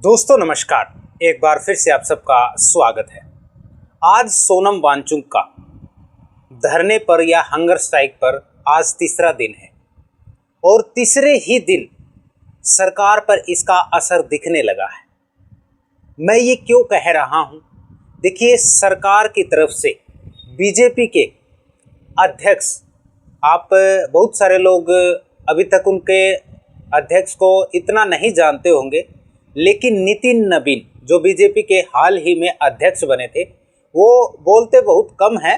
दोस्तों नमस्कार। एक बार फिर से आप सबका स्वागत है। आज सोनम वांगचुक का धरने पर या हंगर स्ट्राइक पर आज तीसरा दिन है और तीसरे ही दिन सरकार पर इसका असर दिखने लगा है। मैं ये क्यों कह रहा हूँ? देखिए, सरकार की तरफ से बीजेपी के अध्यक्ष, आप बहुत सारे लोग अभी तक उनके अध्यक्ष को इतना नहीं जानते होंगे, लेकिन नितिन नवीन जो बीजेपी के हाल ही में अध्यक्ष बने थे, वो बोलते बहुत कम है,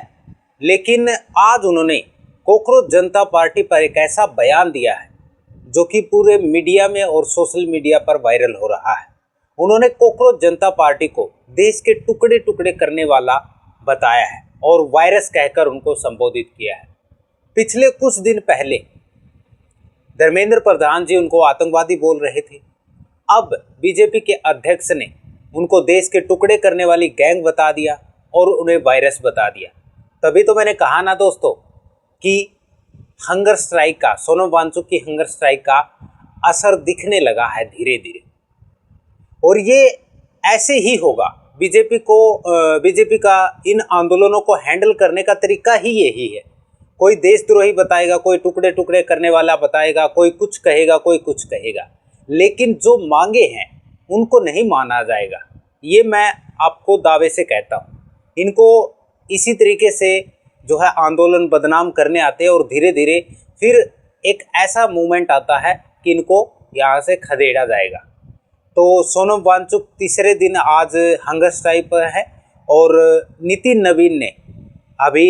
लेकिन आज उन्होंने कॉकरोच जनता पार्टी पर एक ऐसा बयान दिया है जो कि पूरे मीडिया में और सोशल मीडिया पर वायरल हो रहा है। उन्होंने कॉकरोच जनता पार्टी को देश के टुकड़े टुकड़े करने वाला बताया है और वायरस कहकर उनको संबोधित किया है। पिछले कुछ दिन पहले धर्मेंद्र प्रधान जी उनको आतंकवादी बोल रहे थे। अब बीजेपी के अध्यक्ष ने उनको देश के टुकड़े करने वाली गैंग बता दिया और उन्हें वायरस बता दिया। तभी तो मैंने कहा ना दोस्तों कि हंगर स्ट्राइक का, सोनम वांगचुक की हंगर स्ट्राइक का असर दिखने लगा है धीरे धीरे, और ये ऐसे ही होगा। बीजेपी का इन आंदोलनों को हैंडल करने का तरीका ही यही है। कोई देशद्रोही बताएगा, कोई टुकड़े टुकड़े करने वाला बताएगा, कोई कुछ कहेगा, कोई कुछ कहेगा, लेकिन जो मांगे हैं उनको नहीं माना जाएगा। ये मैं आपको दावे से कहता हूँ। इनको इसी तरीके से जो है आंदोलन बदनाम करने आते हैं और धीरे धीरे फिर एक ऐसा मूवमेंट आता है कि इनको यहाँ से खदेड़ा जाएगा। तो सोनम वांगचुक तीसरे दिन आज हंगर स्ट्राइक पर है और नितिन नवीन ने अभी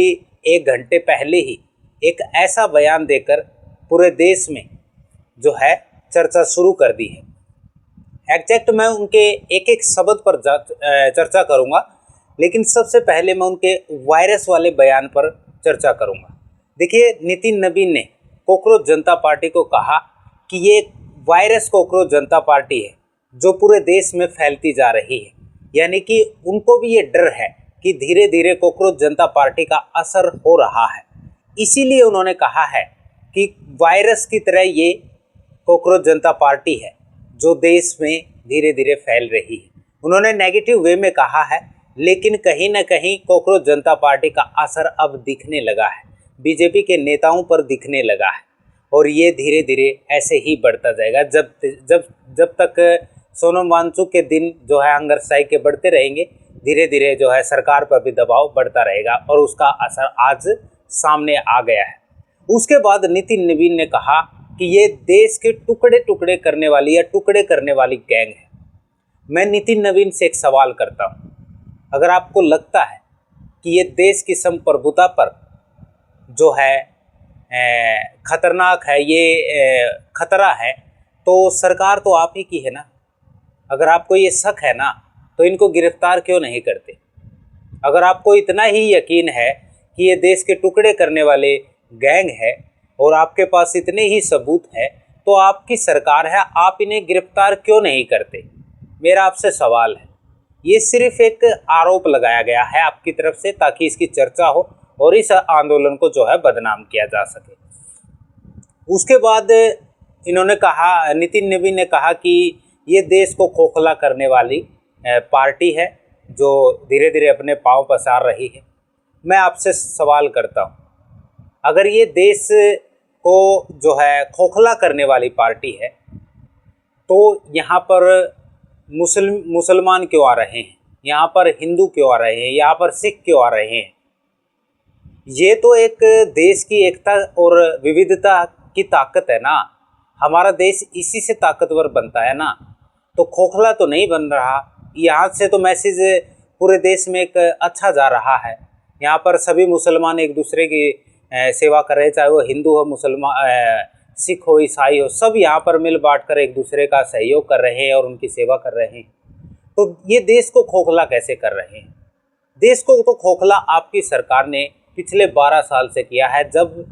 1 घंटे पहले ही एक ऐसा बयान देकर पूरे देश में जो है चर्चा शुरू कर दी है। एग्जैक्ट मैं उनके एक एक शब्द पर चर्चा करूंगा, लेकिन सबसे पहले मैं उनके वायरस वाले बयान पर चर्चा करूंगा। देखिए, नितिन नवीन ने कॉकरोच जनता पार्टी को कहा कि ये वायरस कॉकरोच जनता पार्टी है जो पूरे देश में फैलती जा रही है। यानी कि उनको भी ये डर है कि धीरे धीरे कॉकरोच जनता पार्टी का असर हो रहा है। इसीलिए उन्होंने कहा है कि वायरस की तरह ये कॉकरोच जनता पार्टी है जो देश में धीरे धीरे फैल रही है। उन्होंने नेगेटिव वे में कहा है, लेकिन कहीं ना कहीं कॉकरोच जनता पार्टी का असर अब दिखने लगा है, बीजेपी के नेताओं पर दिखने लगा है, और ये धीरे धीरे ऐसे ही बढ़ता जाएगा। जब तक सोनम वांगचुक के दिन जो है हंगर स्ट्राइक के बढ़ते रहेंगे, धीरे धीरे जो है सरकार पर भी दबाव बढ़ता रहेगा और उसका असर आज सामने आ गया है। उसके बाद नितिन नवीन ने कहा कि ये देश के टुकड़े टुकड़े करने वाली या टुकड़े करने वाली गैंग है। मैं नितिन नवीन से एक सवाल करता हूँ, अगर आपको लगता है कि ये देश की संप्रभुता पर जो है खतरनाक है, ये खतरा है, तो सरकार तो आप ही की है ना। अगर आपको ये शक है ना, तो इनको गिरफ्तार क्यों नहीं करते? अगर आपको इतना ही यकीन है कि ये देश के टुकड़े करने वाले गैंग है और आपके पास इतने ही सबूत है, तो आपकी सरकार है, आप इन्हें गिरफ्तार क्यों नहीं करते? मेरा आपसे सवाल है। ये सिर्फ एक आरोप लगाया गया है आपकी तरफ से ताकि इसकी चर्चा हो और इस आंदोलन को जो है बदनाम किया जा सके। उसके बाद इन्होंने कहा, नितिन नवीन ने कहा कि ये देश को खोखला करने वाली पार्टी है जो धीरे धीरे अपने पांव पसार रही है। मैं आपसे सवाल करता हूँ, अगर ये देश को जो है खोखला करने वाली पार्टी है, तो यहाँ पर मुसलमान क्यों आ रहे हैं? यहाँ पर हिंदू क्यों आ रहे हैं? यहाँ पर सिख क्यों आ रहे हैं? ये तो एक देश की एकता और विविधता की ताकत है ना। हमारा देश इसी से ताकतवर बनता है ना, तो खोखला तो नहीं बन रहा। यहाँ से तो मैसेज पूरे देश में एक अच्छा जा रहा है। यहाँ पर सभी मुसलमान एक दूसरे की सेवा कर रहे हैं, चाहे वो हिंदू हो, मुसलमान, सिख हो, ईसाई हो, सब यहाँ पर मिल बांट कर एक दूसरे का सहयोग कर रहे हैं और उनकी सेवा कर रहे हैं। तो ये देश को खोखला कैसे कर रहे हैं? देश को तो खोखला आपकी सरकार ने पिछले 12 साल से किया है, जब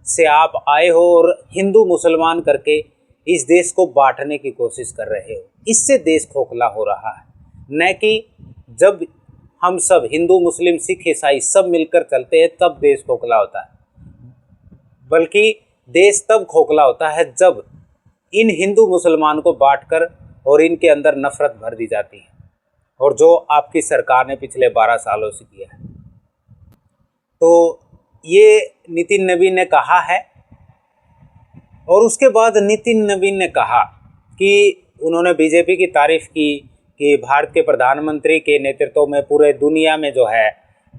से आप आए हो और हिंदू मुसलमान करके इस देश को बांटने की कोशिश कर रहे हो। इससे देश खोखला हो रहा है, न कि जब हम सब हिंदू, मुस्लिम, सिख, ईसाई सब मिलकर चलते हैं तब देश खोखला होता है। बल्कि देश तब खोखला होता है जब इन हिंदू मुसलमान को बांटकर और इनके अंदर नफरत भर दी जाती है, और जो आपकी सरकार ने पिछले 12 सालों से किया है। तो ये नितिन नवीन ने कहा है, और उसके बाद नितिन नवीन ने कहा कि उन्होंने बीजेपी की तारीफ की कि भारत के प्रधानमंत्री के नेतृत्व में पूरे दुनिया में जो है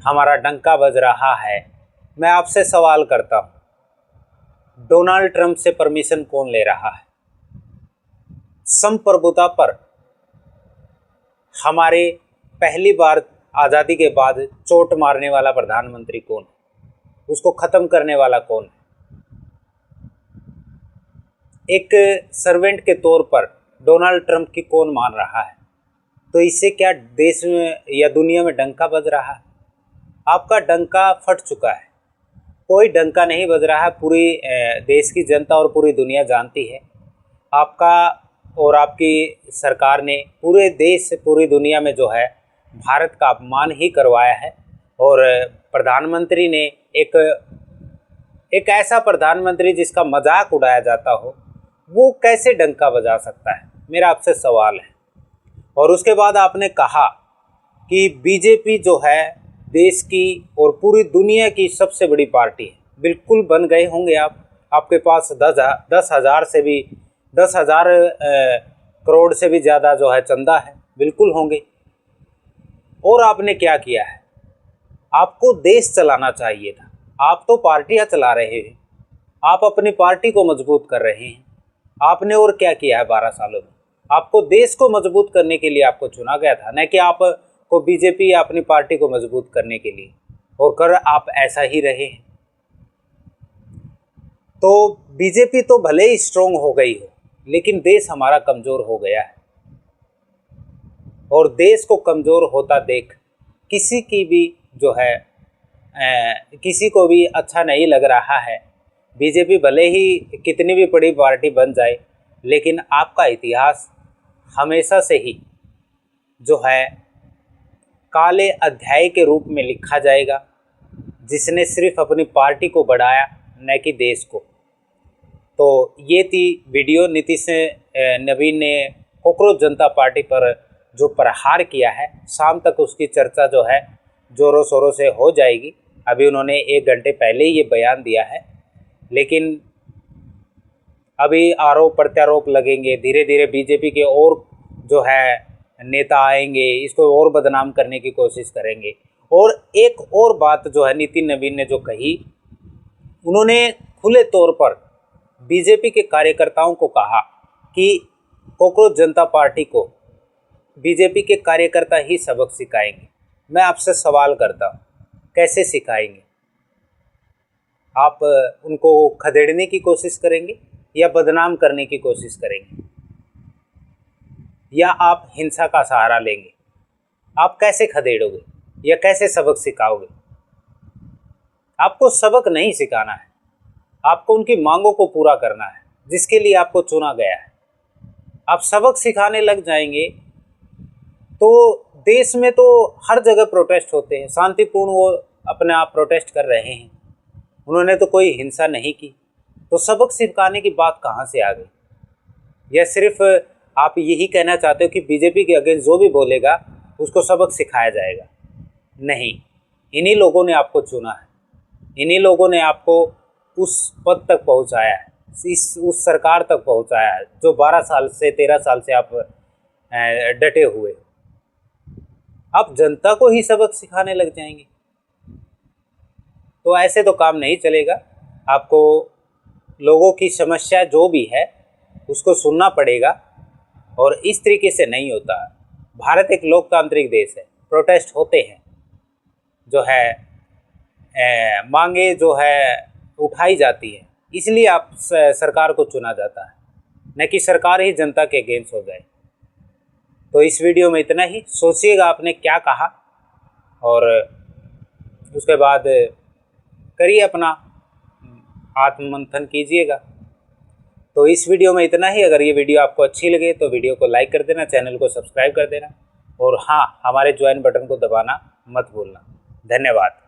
हमारा डंका बज रहा है। मैं आपसे सवाल करता हूँ, डोनाल्ड ट्रंप से परमिशन कौन ले रहा है? संप्रभुता पर हमारे पहली बार आज़ादी के बाद चोट मारने वाला प्रधानमंत्री कौन है? उसको ख़त्म करने वाला कौन है? एक सर्वेंट के तौर पर डोनाल्ड ट्रंप की कौन मान रहा है? तो इससे क्या देश में या दुनिया में डंका बज रहा है? आपका डंका फट चुका है, कोई डंका नहीं बज रहा है। पूरी देश की जनता और पूरी दुनिया जानती है आपका और आपकी सरकार ने पूरे देश पूरी दुनिया में जो है भारत का अपमान ही करवाया है। और प्रधानमंत्री ने एक ऐसा प्रधानमंत्री जिसका मजाक उड़ाया जाता हो, वो कैसे डंका बजा सकता है? मेरा आपसे सवाल है। और उसके बाद आपने कहा कि बीजेपी जो है देश की और पूरी दुनिया की सबसे बड़ी पार्टी है। बिल्कुल बन गए होंगे आप। आपके पास 10,000 करोड़ से भी ज़्यादा जो है चंदा है, बिल्कुल होंगे। और आपने क्या किया है? आपको देश चलाना चाहिए था। आप तो पार्टियां चला रहे हैं, आप अपनी पार्टी को मजबूत कर रहे हैं। आपने और क्या किया है 12 सालों में? आपको देश को मजबूत करने के लिए आपको चुना गया था, न कि आपको बीजेपी या अपनी पार्टी को मजबूत करने के लिए। और कर आप ऐसा ही रहे हैं। तो बीजेपी तो भले ही स्ट्रोंग हो गई हो, लेकिन देश हमारा कमज़ोर हो गया है। और देश को कमज़ोर होता देख किसी की भी जो है किसी को भी अच्छा नहीं लग रहा है। बीजेपी भले ही कितनी भी बड़ी पार्टी बन जाए, लेकिन आपका इतिहास हमेशा से ही जो है काले अध्याय के रूप में लिखा जाएगा, जिसने सिर्फ अपनी पार्टी को बढ़ाया, न कि देश को। तो ये थी वीडियो। नीतीश नवीन ने कॉकरोच जनता पार्टी पर जो प्रहार किया है, शाम तक उसकी चर्चा जो है ज़ोरों शोरों से हो जाएगी। अभी उन्होंने 1 घंटे पहले ही ये बयान दिया है, लेकिन अभी आरोप प्रत्यारोप लगेंगे। धीरे धीरे बीजेपी के और जो है नेता आएंगे, इसको और बदनाम करने की कोशिश करेंगे। और एक और बात जो है नितिन नवीन ने जो कही, उन्होंने खुले तौर पर बीजेपी के कार्यकर्ताओं को कहा कि कॉकरोच जनता पार्टी को बीजेपी के कार्यकर्ता ही सबक सिखाएंगे। मैं आपसे सवाल करता हूँ, कैसे सिखाएंगे? आप उनको खदेड़ने की कोशिश करेंगे या बदनाम करने की कोशिश करेंगे, या आप हिंसा का सहारा लेंगे? आप कैसे खदेड़ोगे या कैसे सबक सिखाओगे? आपको सबक नहीं सिखाना है, आपको उनकी मांगों को पूरा करना है जिसके लिए आपको चुना गया है। आप सबक सिखाने लग जाएंगे तो देश में तो हर जगह प्रोटेस्ट होते हैं, शांतिपूर्ण वो अपने आप प्रोटेस्ट कर रहे हैं। उन्होंने तो कोई हिंसा नहीं की, तो सबक सिखाने की बात कहाँ से आ गई? या सिर्फ आप यही कहना चाहते हो कि बीजेपी के अगेंस्ट जो भी बोलेगा उसको सबक सिखाया जाएगा? नहीं, इन्हीं लोगों ने आपको चुना है, इन्हीं लोगों ने आपको उस पद तक पहुंचाया है, उस सरकार तक पहुंचाया है जो 12 साल से 13 साल से आप डटे हुए। आप जनता को ही सबक सिखाने लग जाएंगे, तो ऐसे तो काम नहीं चलेगा। आपको लोगों की समस्या जो भी है उसको सुनना पड़ेगा, और इस तरीके से नहीं होता। भारत एक लोकतांत्रिक देश है, प्रोटेस्ट होते हैं, जो है मांगे जो है उठाई जाती है, इसलिए आप सरकार को चुना जाता है, न कि सरकार ही जनता के अगेंस्ट हो जाए। तो इस वीडियो में इतना ही। सोचिएगा आपने क्या कहा, और उसके बाद करिए अपना आत्ममंथन कीजिएगा। तो इस वीडियो में इतना ही। अगर ये वीडियो आपको अच्छी लगे तो वीडियो को लाइक कर देना, चैनल को सब्सक्राइब कर देना, और हाँ, हमारे ज्वाइन बटन को दबाना मत भूलना। धन्यवाद।